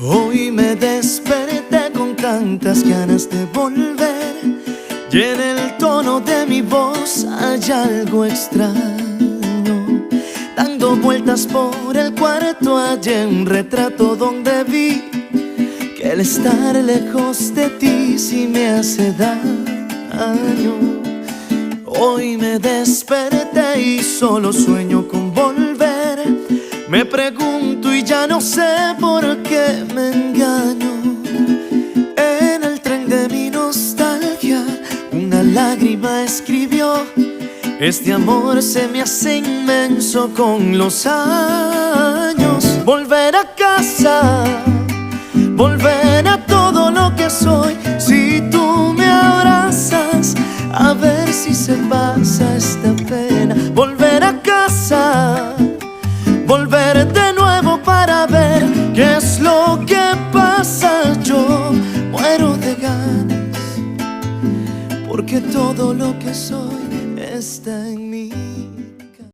Hoy me desperté con tantas ganas de volver, y en el tono de mi voz hay algo extraño. Dando vueltas por el cuarto hallé un retrato donde vi que el estar lejos de ti sí me hace daño. Hoy me desperté y solo sueño con volver. Me pregunto y ya no sé por qué me engaño. En el tren de mi nostalgia una lágrima escribió: este amor se me hace inmenso con los años. Volver a casa, volver a todo lo que soy. Si tú me abrazas, a ver si se pasa esta pena. Volver a casa, volver de nuevo para ver qué es lo que pasa. Yo muero de ganas, porque todo lo que soy está en mí.